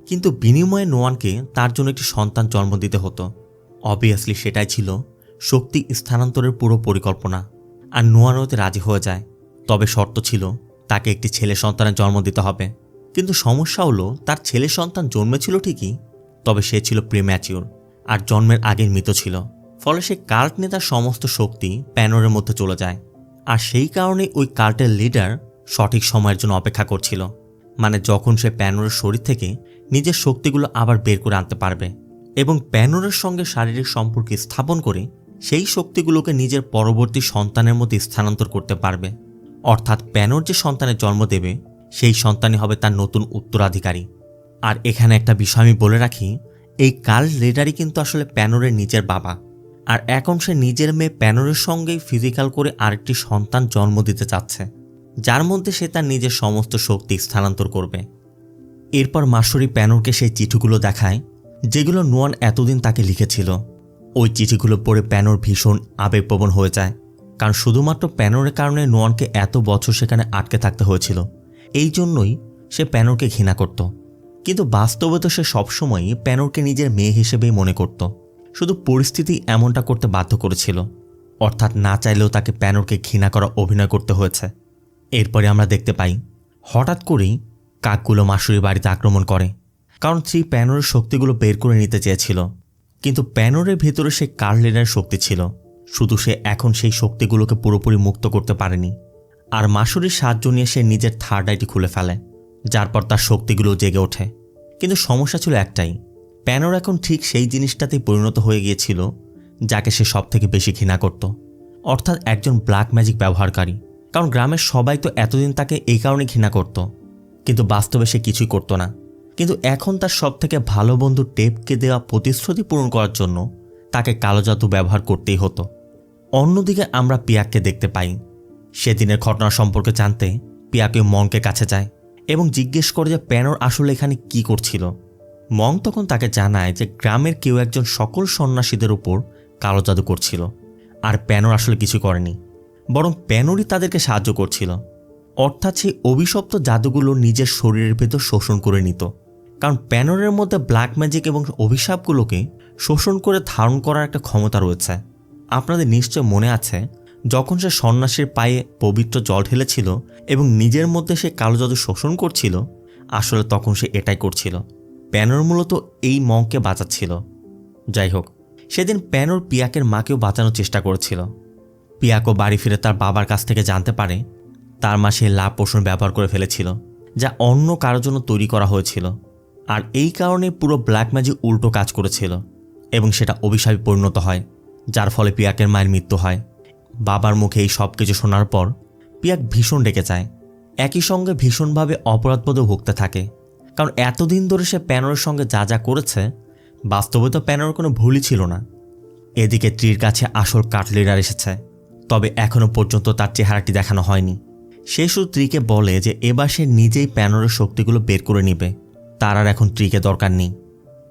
কিন্তু বিনিময়ে নোয়ানকে তার জন্য একটি সন্তান জন্ম দিতে হতো। অবভিয়াসলি সেটাই ছিল শক্তি স্থানান্তরের পুরো পরিকল্পনা। আর নোয়ান ওতে রাজি হয়ে যায়, তবে শর্ত ছিল তাকে একটি ছেলে সন্তানের জন্ম দিতে হবে। কিন্তু সমস্যা হলো তার ছেলে সন্তান জন্মেছিল ঠিকই, তবে সে ছিল প্রিম্যাচিওর আর জন্মের আগেই মৃত ছিল। ফলে সে কাল্ট নেতার সমস্ত শক্তি প্যানরের মধ্যে চলে যায়। আর সেই কারণেই ওই কাল্টের লিডার সঠিক সময়ের জন্য অপেক্ষা করছিল, মানে যখন সে প্যানরের শরীর থেকে নিজের শক্তিগুলো আবার বের করে আনতে পারবে এবং প্যানরের সঙ্গে শারীরিক সম্পর্ক স্থাপন করে সেই শক্তিগুলোকে নিজের পরবর্তী সন্তানের মধ্যে স্থানান্তর করতে পারবে। অর্থাৎ প্যানর যে সন্তানের জন্ম দেবে সেই সন্তানই হবে তার নতুন উত্তরাধিকারী। আর এখানে একটা বিষয় আমি বলে রাখি, এই কাল্ট লিডারই কিন্তু আসলে প্যানরের নিজের বাবা। আর এখন সে নিজের মেয়ে প্যানরের সঙ্গেই ফিজিক্যাল করে আরেকটি সন্তান জন্ম দিতে চাচ্ছে, যার মধ্যে সে তার নিজের সমস্ত শক্তি স্থানান্তর করবে। এরপর মাসুরি প্যানরকে সেই চিঠিগুলো দেখায় যেগুলো নোয়ান এতদিন তাকে লিখেছিল। ওই চিঠিগুলো পড়ে প্যানর ভীষণ আবেগপ্রবণ হয়ে যায়, কারণ শুধুমাত্র প্যানরের কারণে নোয়ানকে এত বছর সেখানে আটকে থাকতে হয়েছিল। এই জন্যই সে প্যানরকে ঘৃণা করত। কিন্তু বাস্তবে তো সে সবসময়ই প্যানরকে নিজের মেয়ে হিসেবেই মনে করত। শুধু পরিস্থিতি এমনটা করতে বাধ্য করেছিল, অর্থাৎ না চাইলেও তাকে প্যানরকে ঘৃণা করা অভিনয় করতে হয়েছে। এরপরে আমরা দেখতে পাই হঠাৎ করেই কাকগুলো মাসুরির বাড়িতে আক্রমণ করে, কারণ থ্রি প্যানরের শক্তিগুলো বের করে নিতে চেয়েছিল। কিন্তু প্যানোরের ভেতরে সেই কার্লেনার শক্তি ছিল, শুধু সে এখন সেই শক্তিগুলোকে পুরোপুরি মুক্ত করতে পারেনি। আর মাসুরির সাহায্য নিয়ে সে নিজের থার্ড আইটি খুলে ফেলে, যার পর তার শক্তিগুলো জেগে ওঠে। কিন্তু সমস্যা ছিল একটাই, প্যানোর এখন ঠিক সেই জিনিসটাতেই পরিণত হয়ে গিয়েছিল যাকে সে সব থেকে বেশি ঘৃণা করত, অর্থাৎ একজন ব্ল্যাক ম্যাজিক ব্যবহারকারী। কারণ গ্রামের সবাই তো এতদিন তাকে এই কারণে ঘৃণা করত, কিন্তু বাস্তবে সে কিছুই করত না। কিন্তু এখন তার সব থেকে ভালো বন্ধু টেপকে দেওয়া প্রতিশ্রুতি পূরণ করার জন্য তাকে কালো জাদু ব্যবহার করতেই হতো। অন্যদিকে আমরা পিয়াককে দেখতে পাই। সেদিনের ঘটনা সম্পর্কে জানতে পিয়াকে মংকের কাছে যায় এবং জিজ্ঞেস করে যে প্যানোর আসলে এখানে কি করছিল। মং তখন তাকে জানায় যে গ্রামের কেউ একজন সকল সন্ন্যাসীদের উপর কালো জাদু করছিল, আর প্যানোর আসলে কিছু করেনি, বরং প্যানোরই তাদেরকে সাহায্য করছিল। অর্থাৎ সেই অভিশপ্ত জাদুগুলো নিজের শরীরের ভেতর শোষণ করে নিত, কারণ প্যানোরের মধ্যে ব্ল্যাক ম্যাজিক এবং অভিশাপগুলোকে শোষণ করে ধারণ করার একটা ক্ষমতা রয়েছে। আপনাদের নিশ্চয় মনে আছে, যখন সে সন্ন্যাসীর পায়ে পবিত্র জল ঢেলেছিল এবং নিজের মধ্যে সে কালো জাদু শোষণ করছিল, আসলে তখন সে এটাই করছিল। প্যানোর মূলত এই মংকে বাঁচাচ্ছিল। যাই হোক, সেদিন প্যানোর পিয়াকের মাকেও বাঁচানোর চেষ্টা করেছিল। পিয়াকও বাড়ি ফিরে তার বাবার কাছ থেকে জানতে পারে তার মা সেই লাভ পোষণ ব্যবহার করে ফেলেছিল, যা অন্য কারোর জন্য তৈরি করা হয়েছিল। আর এই কারণে পুরো ব্ল্যাক ম্যাজিক উল্টো কাজ করেছিল এবং সেটা অভিশাপে পরিণত হয়, যার ফলে পিয়াকের মায়ের মৃত্যু হয়। বাবার মুখে এই সব কিছু শোনার পর পিয়াক ভীষণ রেগে যায়, একই সঙ্গে ভীষণভাবে অপরাধবোধে ভুগতে থাকে। কারণ এতদিন ধরে সে প্যানোরের সঙ্গে যা যা করেছে, বাস্তবে তো প্যানোরের কোনো ভুলই ছিল না। এদিকে ট্রির কাছে আসল কাটলিডার এসেছে, তবে এখনও পর্যন্ত তার চেহারাটি দেখানো হয়নি। সে শুধু ট্রিকে বলে যে এবার সে নিজেই প্যানোরের শক্তিগুলো বের করে নেবে, তার আর এখন ট্রিকে দরকার নেই।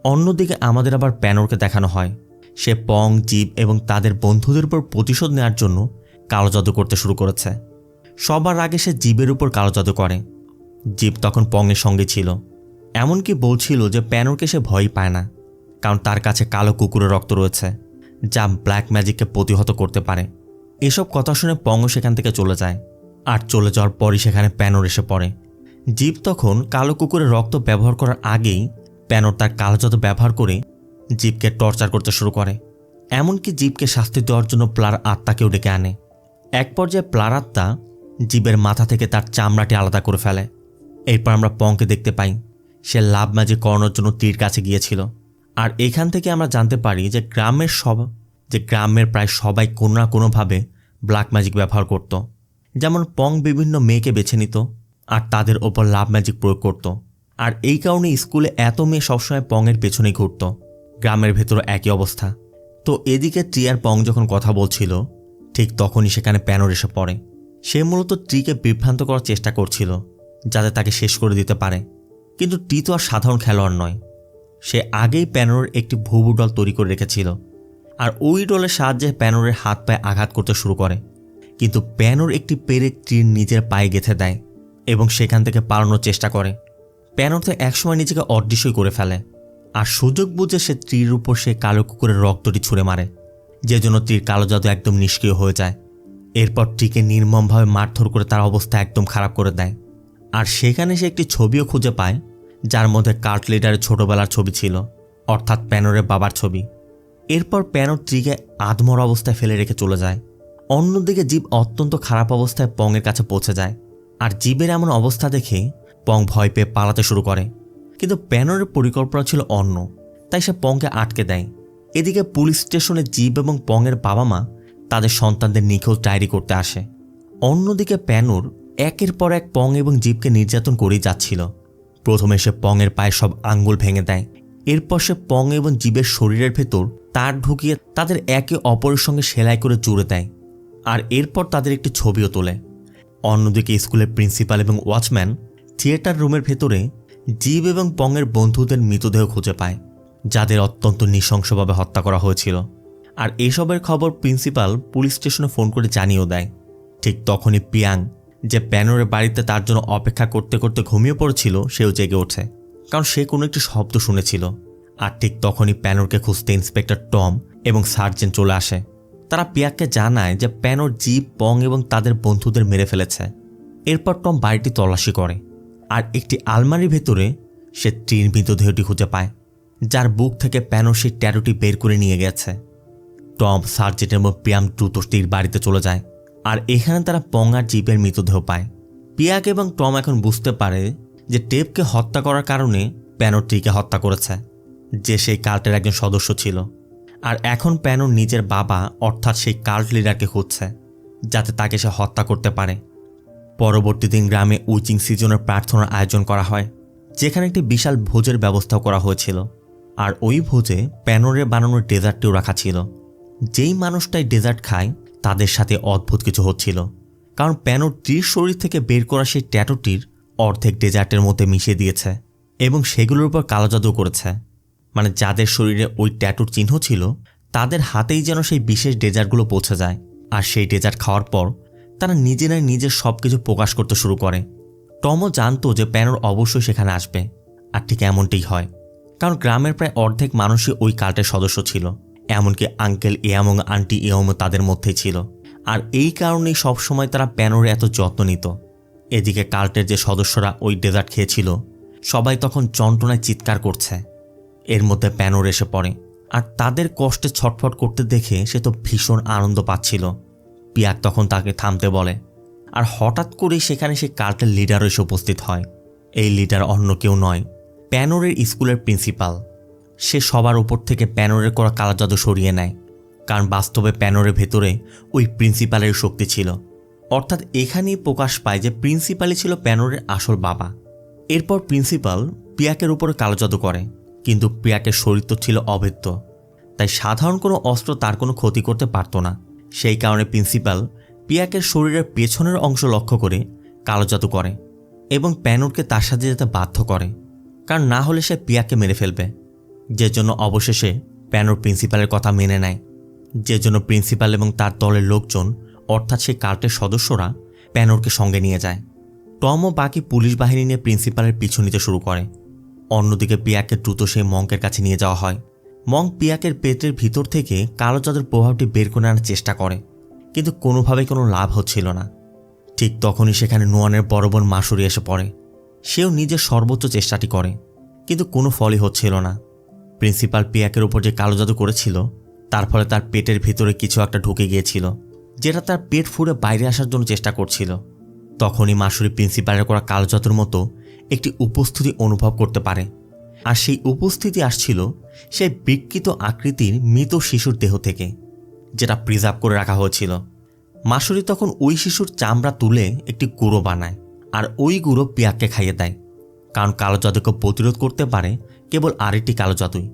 অন্যদিকে আমাদের আবার প্যানোরকে দেখানো হয় সে পং, জিপ এবং তাদের বন্ধুদের উপর প্রতিশোধ নেওয়ার জন্য কালো জাদু করতে শুরু করেছে। সবার আগে সে জীবের উপর কালো জাদু করে। জীব তখন পংয়ের সঙ্গে ছিল, এমনকি বলছিল যে প্যানোরকে সে ভয় পায় না, কারণ তার কাছে কালো কুকুরের রক্ত রয়েছে, যা ব্ল্যাক ম্যাজিককে প্রতিহত করতে পারে। এসব কথা শুনে পংও সেখান থেকে চলে যায়, আর চলে যাওয়ার পরই সেখানে প্যানোর এসে পড়ে। জীব তখন কালো কুকুরের রক্ত ব্যবহার করার আগেই প্যানোর তার কালো জাদু ব্যবহার করে জীবকে টর্চার করতে শুরু করে। এমনকি জীবকে শাস্তি দেওয়ার জন্য প্লার আত্মাকেও ডেকে আনে। এক পর্যায়ে প্লার আত্মা জীবের মাথা থেকে তার চামড়াটি আলাদা করে ফেলে। এরপর আমরা পংকে দেখতে পাই সে লাভ ম্যাজিক করানোর জন্য তীর কাছে গিয়েছিল। আর এখান থেকে আমরা জানতে পারি যে গ্রামের প্রায় সবাই কোনো না কোনোভাবে ব্ল্যাক ম্যাজিক ব্যবহার করত। যেমন পং বিভিন্ন মেয়েকে বেছে নিত আর তাদের ওপর লাভ ম্যাজিক প্রয়োগ করত। আর এই কারণে স্কুলে এত মেয়ে সবসময় পংয়ের পেছনেই ঘুরত। গ্রামের ভেতরে একই অবস্থা। তো এদিকে ট্রি আর পং যখন কথা বলছিল, ঠিক তখনই সেখানে প্যানোর এসে পড়ে। সে মূলত ট্রিকে বিভ্রান্ত করার চেষ্টা করছিল যাতে তাকে শেষ করে দিতে পারে। কিন্তু ট্রি তো আর সাধারণ খেলোয়াড় নয়, সে আগেই প্যানোর একটি ভুবু ডল তৈরি করে রেখেছিল, আর ওই ডলের সাহায্যে প্যানোরের হাত পায়ে আঘাত করতে শুরু করে। কিন্তু প্যানোর একটি পেরেক ট্রির নিজের পায়ে গেঁথে দেয় এবং সেখান থেকে পালানোর চেষ্টা করে। প্যানোর তো একসময় নিজেকে অদৃশ্যই করে ফেলে, আর সুযোগ বুঝে সে ট্রির উপর সে কালো কুকুরের রক্তটি ছুঁড়ে মারে, যে জন্য ট্রির কালো জাদু একদম নিষ্ক্রিয় হয়ে যায়। এরপর ট্রিকে নির্মমভাবে মারধর করে তার অবস্থা একদম খারাপ করে দেয়। আর সেখানে সে একটি ছবিও খুঁজে পায়, যার মধ্যে কার্টলিডারের ছোটবেলার ছবি ছিল, অর্থাৎ প্যানোরের বাবার ছবি। এরপর প্যানোর ট্রিকে আধমর অবস্থায় ফেলে রেখে চলে যায়। অন্যদিকে জীব অত্যন্ত খারাপ অবস্থায় পংয়ের কাছে পৌঁছে যায়, আর জীবের এমন অবস্থা দেখে পং ভয় পেয়ে পালাতে শুরু করে। কিন্তু প্যানোরের পরিকল্পনা ছিল অন্য, তাই সে পংকে আটকে দেয়। এদিকে পুলিশ স্টেশনে জীব এবং পংয়ের বাবা মা তাদের সন্তানদের নিখোঁজ ডায়েরি করতে আসে। অন্যদিকে প্যানোর একের পর এক পং এবং জীবকে নির্যাতন করেই যাচ্ছিল। প্রথমে সে পংয়ের পায়ে সব আঙ্গুল ভেঙে দেয়। এরপর সে পং এবং জীবের শরীরের ভেতর তার ঢুকিয়ে তাদের একে অপরের সঙ্গে সেলাই করে জুড়ে দেয়, আর এরপর তাদের একটি ছবিও তোলে। অন্যদিকে স্কুলের প্রিন্সিপাল এবং ওয়াচম্যান থিয়েটার রুমের ভেতরে জীব এবং পংয়ের বন্ধুদের মৃতদেহ খুঁজে পায়, যাদের অত্যন্ত নৃশংসভাবে হত্যা করা হয়েছিল। আর এসবের খবর প্রিন্সিপাল পুলিশ স্টেশনে ফোন করে জানিয়েও দেয়। ঠিক তখনই পিয়াং, যে প্যানোরের বাড়িতে তার জন্য অপেক্ষা করতে করতে ঘুমিয়ে পড়েছিল, সেও জেগে ওঠে, কারণ সে কোনো একটি শব্দ শুনেছিল। আর ঠিক তখনই প্যানোরকে খুঁজতে ইন্সপেক্টর টম এবং সার্জেন্ট চলে আসে। তারা পিয়াককে জানায় যে প্যানোর জীব, পং এবং তাদের বন্ধুদের মেরে ফেলেছে। এরপর টম বাড়িটি তল্লাশি করে, আর একটি আলমারির ভেতরে সে ট্রির মৃতদেহটি খুঁজে পায়। যার বুক থেকে প্যানোর সেই ট্যাটুটি বের করে নিয়ে গেছে। টম, সার্জেন্ট এবং প্রিয়াম দ্রুত স্ত্রীর বাড়িতে চলে যায়, আর এখানে তারা পং আর জিপের মৃতদেহ পায়। পিয়াক এবং টম এখন বুঝতে পারে যে টেপকে হত্যা করার কারণে প্যানোর ট্রিকে হত্যা করেছে, যে সেই কাল্টের একজন সদস্য ছিল। আর এখন প্যানোর নিজের বাবা অর্থাৎ সেই কাল্ট লিডারকে খুঁজছে, যাতে তাকে সে হত্যা করতে পারে। পরবর্তী দিন গ্রামে উইচিং সিজনের প্রার্থনার আয়োজন করা হয়, যেখানে একটি বিশাল ভোজের ব্যবস্থা করা হয়েছিল। আর ওই ভোজে প্যানোরের বানানোর ডেজার্টটিও রাখা ছিল। যেই মানুষটাই ডেজার্ট খায় তাদের সাথে অদ্ভুত কিছু হচ্ছিল, কারণ প্যানোর ট্রির শরীর থেকে বের করা সেই ট্যাটুটির অর্ধেক ডেজার্টের মধ্যে মিশিয়ে দিয়েছে এবং সেগুলোর উপর কালো জাদু করেছে। মানে যাদের শরীরে ওই ট্যাটুর চিহ্ন ছিল তাদের হাতেই যেন সেই বিশেষ ডেজার্টগুলো পৌঁছে যায়। আর সেই ডেজার্ট খাওয়ার পর তারা নিজেরাই নিজের সব কিছু প্রকাশ করতে শুরু করে। টমও জানতো যে প্যানোর অবশ্যই সেখানে আসবে, আর ঠিক এমনটাই হয়, কারণ গ্রামের প্রায় অর্ধেক মানুষই ওই কাল্টের সদস্য ছিল। এমনকি আঙ্কেল ইয়াম এবং আন্টি ইয়ামও তাদের মধ্যেই ছিল। আর এই কারণেই সবসময় তারা প্যানোর এত যত্ন নিত। এদিকে কাল্টের যে সদস্যরা ওই ডেজার্ট খেয়েছিল সবাই তখন যন্ত্রণায় চিৎকার করছে। এর মধ্যে প্যানোর এসে পড়ে, আর তাদের কষ্টে ছটফট করতে দেখে সে তো ভীষণ আনন্দ পাচ্ছিল। পিয়াক তখন তাকে থামতে বলে, আর হঠাৎ করেই সেখানে সেই কাল্টের লিডার এসে উপস্থিত হয়। এই লিডার অন্য কেউ নয়, প্যানোরের স্কুলের প্রিন্সিপাল। সে সবার উপর থেকে প্যানোরের করা কালো জাদু সরিয়ে নেয়, কারণ বাস্তবে প্যানোরের ভেতরে ওই প্রিন্সিপালের শক্তি ছিল। অর্থাৎ এখানেই প্রকাশ পায় যে প্রিন্সিপালই ছিল প্যানোরের আসল বাবা। এরপর প্রিন্সিপাল পিয়াকের উপরে কালো জাদু করে, কিন্তু পিয়াকের শরীর তো ছিল অভেদ্য, তাই সাধারণ কোনো অস্ত্র তার কোনো ক্ষতি করতে পারত না। সেই কারণে প্রিন্সিপাল পিয়াকের শরীরের পেছনের অংশ লক্ষ্য করে কালো জাদু করে এবং প্যানোরকে তার সাথে যেতে বাধ্য করে, কারণ না হলে সে পিয়াককে মেরে ফেলবে। যে জন্য অবশেষে প্যানোর প্রিন্সিপালের কথা মেনে নেয়, যে জন্য প্রিন্সিপাল এবং তার দলের লোকজন অর্থাৎ সেই কাল্টের সদস্যরা প্যানোরকে সঙ্গে নিয়ে যায়। টম ও বাকি পুলিশ বাহিনী নিয়ে প্রিন্সিপালের পিছু নিতে শুরু করে। অন্যদিকে পিয়াককে দ্রুত সেই মঙ্কের কাছে নিয়ে যাওয়া হয়। মঙ্ক পিয়াকের পেটের ভিতর থেকে কালো জাদুর প্রভাবটি বের করে আনার চেষ্টা করে, কিন্তু কোনোভাবেই কোনো লাভ হচ্ছিল না। ঠিক তখনই সেখানে নোয়ানের বড় বোন মাসুরি এসে পড়ে। সেও নিজের সর্বোচ্চ চেষ্টাটি করে, কিন্তু কোনো ফলই হচ্ছিল না। প্রিন্সিপাল পিয়াকের উপর যে কালো জাদু করেছিল তার ফলে তার পেটের ভিতরে কিছু একটা ঢুকে গিয়েছিল, যেটা তার পেট ফুঁড়ে বাইরে আসার জন্য চেষ্টা করছিল। তখনই মাসুরি প্রিন্সিপালের করা কালো জাদুর মতো একটি উপস্থিতি অনুভব করতে পারে, আর সেই উপস্থিতি আসছিল সেই বিকৃত আকৃতির মৃত শিশুর দেহ থেকে, যেটা প্রিজার্ভ করে রাখা হয়েছিল। মাসুরি তখন ওই শিশুর চামড়া তুলে একটি গুঁড়ো বানায়, আর ওই গুঁড়ো পিয়াককে খাইয়ে দেয়, কারণ কালো জাদুকে প্রতিরোধ করতে পারে কেবল আরেকটি কালো জাদুই।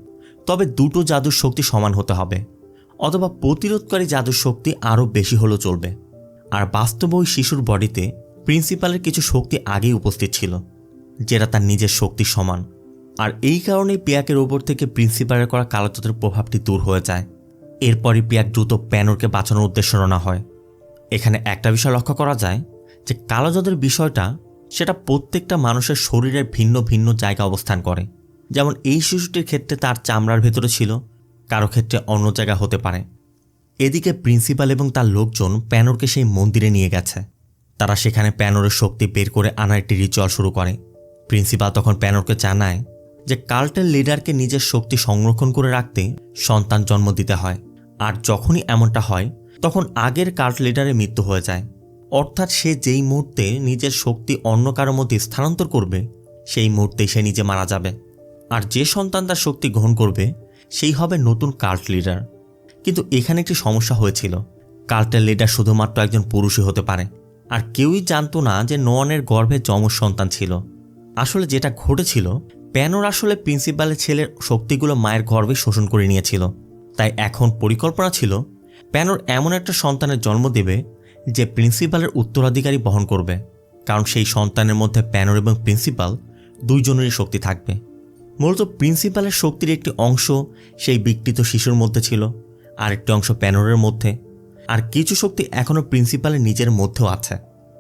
তবে দুটো জাদুর শক্তি সমান হতে হবে, অথবা প্রতিরোধকারী জাদুর শক্তি আরও বেশি হলেও চলবে। আর বাস্তবে ওই শিশুর বডিতে প্রিন্সিপালের কিছু শক্তি আগেই উপস্থিত ছিল, যেটা তার নিজের শক্তির সমান। আর এই কারণেই পিয়াকের ওপর থেকে প্রিন্সিপালের করা কালো জাদুর প্রভাবটি দূর হয়ে যায়। এরপরই পিয়াক দ্রুত প্যানোরকে বাঁচানোর উদ্দেশ্যে রওনা হয়। এখানে একটা বিষয় লক্ষ্য করা যায় যে কালো জাদুর বিষয়টা সেটা প্রত্যেকটা মানুষের শরীরের ভিন্ন ভিন্ন জায়গা অবস্থান করে। যেমন এই শিশুটির ক্ষেত্রে তার চামড়ার ভেতরে ছিল, কারো ক্ষেত্রে অন্য জায়গা হতে পারে। এদিকে প্রিন্সিপাল এবং তার লোকজন প্যানোরকে সেই মন্দিরে নিয়ে গেছে। তারা সেখানে প্যানোরের শক্তি বের করে আনার একটি রিচুয়াল শুরু করে। প্রিন্সিপাল তখন প্যানোরকে জানায় যে কাল্টের লিডারকে নিজের শক্তি সংরক্ষণ করে রাখতে সন্তান জন্ম দিতে হয়, আর যখনই এমনটা হয় তখন আগের কাল্ট লিডারের মৃত্যু হয়ে যায়। অর্থাৎ সে যেই মুহূর্তে নিজের শক্তি অন্য কারোর মধ্যে স্থানান্তর করবে সেই মুহূর্তেই সে নিজে মারা যাবে, আর যে সন্তান তার শক্তি গ্রহণ করবে সেই হবে নতুন কাল্ট লিডার। কিন্তু এখানে একটি সমস্যা হয়েছিল, কাল্টের লিডার শুধুমাত্র একজন পুরুষই হতে পারে, আর কেউই জানতো না যে নোয়ানের গর্ভে যমজ সন্তান ছিল। আসলে যেটা ঘটেছিল, প্যানোর আসলে প্রিন্সিপালের ছেলের শক্তিগুলো মায়ের গর্ভে শোষণ করে নিয়েছিল। তাই এখন পরিকল্পনা ছিল প্যানোর এমন একটা সন্তানের জন্ম দেবে যে প্রিন্সিপালের উত্তরাধিকারী বহন করবে, কারণ সেই সন্তানের মধ্যে প্যানোর এবং প্রিন্সিপাল দুইজনেরই শক্তি থাকবে। মূলত প্রিন্সিপালের শক্তির একটি অংশ সেই বিকৃত শিশুর মধ্যে ছিল, আরেকটি অংশ প্যানোরের মধ্যে, আর কিছু শক্তি এখনও প্রিন্সিপালের নিজের মধ্যেও আছে,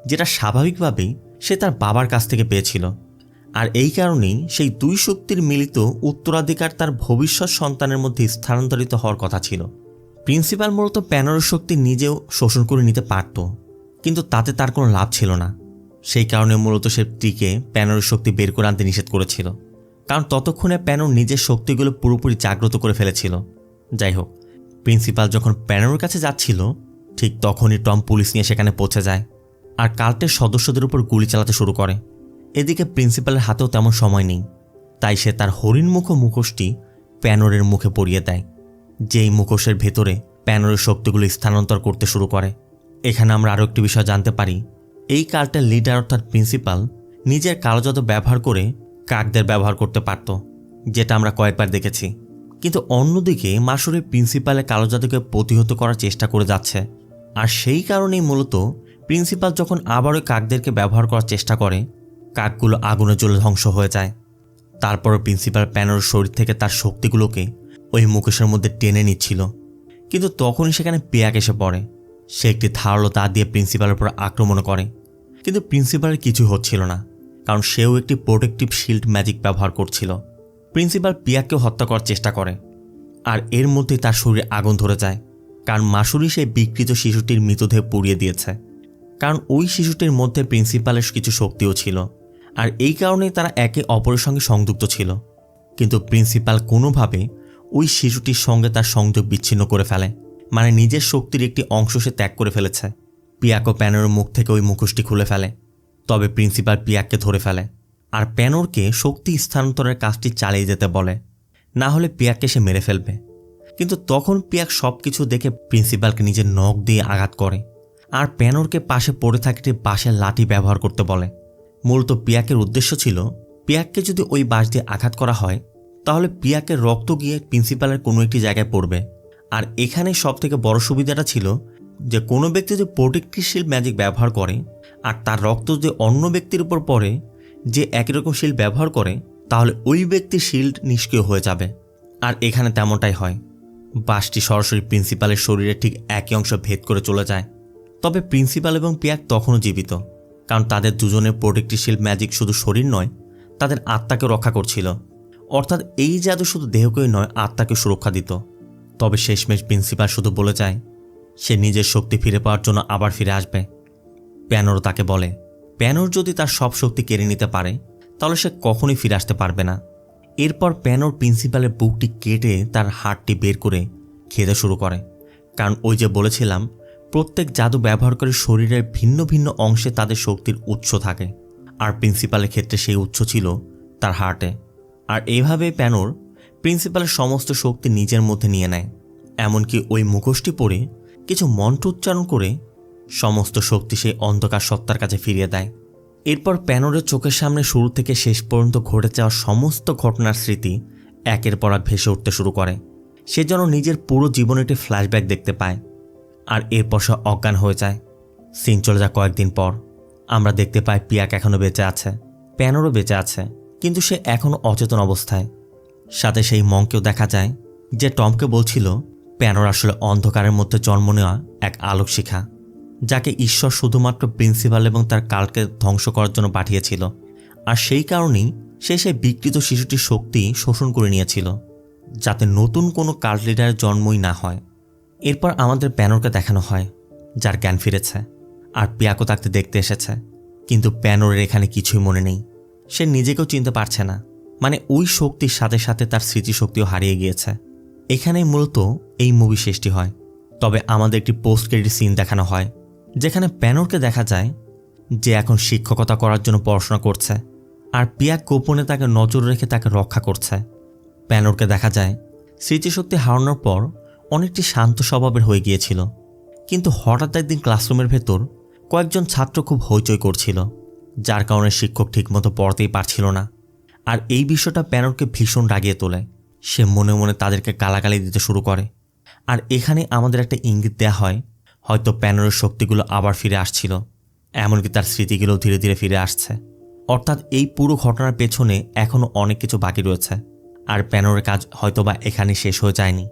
যেটা স্বাভাবিকভাবেই সে তার বাবার কাছ থেকে পেয়েছিল। আর এই কারণেই সেই দুই শক্তির মিলিত উত্তরাধিকার তার ভবিষ্যৎ সন্তানের মধ্যে স্থানান্তরিত হওয়ার কথা ছিল। প্রিন্সিপাল মূলত প্যানোরের শক্তি নিজেও শোষণ করে নিতে পারত, কিন্তু তাতে তার কোনো লাভ ছিল না। সেই কারণে মূলত সে টিকে প্যানোরের শক্তি বের করে আনতে নিষেধ করেছিল, কারণ ততক্ষণে প্যানোর নিজের শক্তিগুলো পুরোপুরি জাগ্রত করে ফেলেছিল। যাই হোক, প্রিন্সিপাল যখন প্যানোর কাছে যাচ্ছিল ঠিক তখনই টম পুলিশ নিয়ে সেখানে পৌঁছে যায় আর কাল্টের সদস্যদের উপর গুলি চালাতে শুরু করে। এদিকে প্রিন্সিপালের হাতেও তেমন সময় নেই, তাই সে তার হরিণমুখ মুখোশটি প্যানোরের মুখে পরিয়ে দেয়, যেই মুখোশের ভেতরে প্যানোরের শক্তিগুলো স্থানান্তর করতে শুরু করে। এখানে আমরা আরও একটি বিষয় জানতে পারি, এই কাল্টের লিডার অর্থাৎ প্রিন্সিপাল নিজের কালো জাদু ব্যবহার করে কাকদের ব্যবহার করতে পারত, যেটা আমরা কয়েকবার দেখেছি। কিন্তু অন্যদিকে মাসুরি প্রিন্সিপালের কালো জাদুকে প্রতিহত করার চেষ্টা করে যাচ্ছে, আর সেই কারণেই মূলত প্রিন্সিপাল যখন আবারও কাকদেরকে ব্যবহার করার চেষ্টা করে, কাকগুলো আগুনে জ্বলে ধ্বংস হয়ে যায়। তারপর প্রিন্সিপাল প্যানোর শরীর থেকে তার শক্তিগুলোকে ওই মুখোশের মধ্যে টেনে নিচ্ছিল, কিন্তু তখনই সেখানে পিয়াক এসে পড়ে। সে একটি ধারালো দা দিয়ে প্রিন্সিপালের উপর আক্রমণ করে, কিন্তু প্রিন্সিপালের কিছু হচ্ছিল না, কারণ সেও একটি প্রোটেক্টিভ শিল্ড ম্যাজিক ব্যবহার করছিল। প্রিন্সিপাল পিয়াককেও হত্যা করার চেষ্টা করে, আর এর মধ্যেই তার শরীরে আগুন ধরে যায়, কারণ মাসুরি সেই বিকৃত শিশুটির মৃতদেহ পুড়িয়ে দিয়েছে। কারণ ওই শিশুটির মধ্যে প্রিন্সিপালের কিছু শক্তিও ছিল, আর এই কারণেই তারা একে অপরের সঙ্গে সংযুক্ত ছিল। কিন্তু প্রিন্সিপাল কোনোভাবে ওই শিশুটির সঙ্গে তার সংযোগ বিচ্ছিন্ন করে ফেলে, মানে নিজের শক্তির একটি অংশ সে ত্যাগ করে ফেলেছে। পিয়াকও প্যানোরের মুখ থেকে ওই মুখোশটি খুলে ফেলে, তবে প্রিন্সিপাল পিয়াককে ধরে ফেলে আর প্যানোরকে শক্তি স্থানান্তরের কাজটি চালিয়ে যেতে বলে, না হলে পিয়াককে সে মেরে ফেলবে। কিন্তু তখন পিয়াক সব কিছু দেখে প্রিন্সিপালকে নিজের নখ দিয়ে আঘাত করে আর প্যানোরকে পাশে পড়ে থাকা একটি বাঁশের লাঠি ব্যবহার করতে বলে। মূলত পিয়াকের উদ্দেশ্য ছিল, পিয়াককে যদি ওই বাঁশ দিয়ে আঘাত করা হয় তাহলে পিয়াকের রক্ত গিয়ে প্রিন্সিপালের কোনো একটি জায়গায় পড়বে। আর এখানে সবথেকে বড় সুবিধাটা ছিল যে কোনো ব্যক্তি যদি প্রোটেক্টিভ শিল্ড ম্যাজিক ব্যবহার করে আর তার রক্ত যদি অন্য ব্যক্তির উপর পড়ে যে একই রকম শিল্ড ব্যবহার করে, তাহলে ওই ব্যক্তির শিল্ড নিষ্ক্রিয় হয়ে যাবে। আর এখানে তেমনটাই হয়, বাঁশটি সরাসরি প্রিন্সিপালের শরীরে ঠিক একই অংশ ভেদ করে চলে যায়। তবে প্রিন্সিপাল এবং পিয়াক তখনও জীবিত, কারণ তাদের দুজনের প্রোটেক্টিভ শিল্ড ম্যাজিক শুধু শরীর নয়, তাদের আত্মাকে রক্ষা করছিল। অর্থাৎ এই জাদু শুধু দেহকেই নয়, আত্মাকে সুরক্ষা দিত। তবে শেষমেশ প্রিন্সিপাল শুধু বলে যায় সে নিজের শক্তি ফিরে পাওয়ার জন্য আবার ফিরে আসবে। প্যানোর তাকে বলে প্যানোর যদি তার সব শক্তি কেড়ে নিতে পারে তাহলে সে কখনোই ফিরে আসতে পারবে না। এরপর প্যানোর প্রিন্সিপালের বুকটি কেটে তার হাড়টি বের করে খেতে শুরু করে, কারণ ওই যে বলেছিলাম প্রত্যেক জাদু ব্যবহারকারীর শরীরের ভিন্ন ভিন্ন অংশে তাদের শক্তির উৎস থাকে, আর প্রিন্সিপালের ক্ষেত্রে সেই উৎস ছিল তার হার্টে। আর এইভাবে প্যানোর প্রিন্সিপালের সমস্ত শক্তি নিজের মধ্যে নিয়ে নেয়, এমনকি ওই মুখোশটি পরে কিছু মন্ত্র উচ্চারণ করে সমস্ত শক্তি সেই অন্ধকার সত্তার কাছে ফিরিয়ে দেয়। এরপর প্যানোরের চোখের সামনে শুরু থেকে শেষ পর্যন্ত ঘটে যাওয়া সমস্ত ঘটনার স্মৃতি একের পর এক ভেসে উঠতে শুরু করে। সে যেন নিজের পুরো জীবনে একটি ফ্ল্যাশব্যাক দেখতে পায়, আর এরপর সে অজ্ঞান হয়ে যায়। সিন চলে যায় কয়েকদিন পর। আমরা দেখতে পাই পিয়াক এখনও বেঁচে আছে, প্যানোরও বেঁচে আছে, কিন্তু সে এখনও অচেতন অবস্থায়। সাথে সেই মংকেও দেখা যায় যে টমকে বলছিল প্যানোর আসলে অন্ধকারের মধ্যে জন্ম নেওয়া এক আলোক শিখা, যাকে ঈশ্বর শুধুমাত্র প্রিন্সিপাল এবং তার কালকে ধ্বংস করার জন্য পাঠিয়েছিল। আর সেই কারণেই সে সেই বিকৃত শিশুটির শক্তি শোষণ করে নিয়েছিল, যাতে নতুন কোনো কাল্ট লিডারের জন্মই না হয়। এরপর আমাদের প্যানোরকে দেখানো হয় যার জ্ঞান ফিরেছে, আর পিয়াকও তাকে দেখতে এসেছে, কিন্তু প্যানোরের এখানে কিছুই মনে নেই। সে নিজেকেও চিনতে পারছে না, মানে ওই শক্তির সাথে সাথে তার স্মৃতিশক্তিও হারিয়ে গিয়েছে। এখানেই মূলত এই মুভি শেষটি হয়। তবে আমাদের একটি পোস্ট ক্রেডিট সিন দেখানো হয়, যেখানে প্যানোরকে দেখা যায় যে এখন শিক্ষকতা করার জন্য পড়াশোনা করছে, আর পিয়াক গোপনে তাকে নজর রেখে তাকে রক্ষা করছে। প্যানোরকে দেখা যায় স্মৃতিশক্তি হারানোর পর অনেকটি শান্ত স্বভাবের হয়ে গিয়েছিল, কিন্তু হঠাৎ একদিন ক্লাসরুমের ভেতর কয়েকজন ছাত্র খুব হইচই করছিল, যার কারণে শিক্ষক ঠিকমতো পড়াতেই পারছিল না। আর এই বিষয়টা প্যানোরকে ভীষণ রাগিয়ে তোলে। সে মনে মনে তাদেরকে গালাগালি দিতে শুরু করে। আর এখানে আমাদের একটা ইঙ্গিত দেওয়া হয় হয়তো প্যানোরের শক্তিগুলো আবার ফিরে আসছিল, এমনকি তার স্মৃতিগুলো ধীরে ধীরে ফিরে আসছে। অর্থাৎ এই পুরো ঘটনার পেছনে এখনও অনেক কিছু বাকি রয়েছে, আর প্যানোরের কাজ হয়তোবা এখানে শেষ হয়ে যায়নি,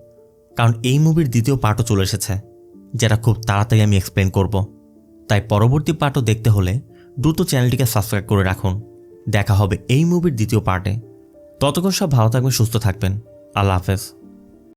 কারণ এই মুভির দ্বিতীয় পার্টও চলে এসেছে, যেটা খুব তাড়াতাড়ি আমি এক্সপ্লেন করব। তাই পরবর্তী পার্টও দেখতে হলে দ্রুত চ্যানেলটিকে সাবস্ক্রাইব করে রাখুন। দেখা হবে এই মুভির দ্বিতীয় পার্টে। ততক্ষণ সব ভালো থাকবেন, সুস্থ থাকবেন। আল্লাহ হাফেজ।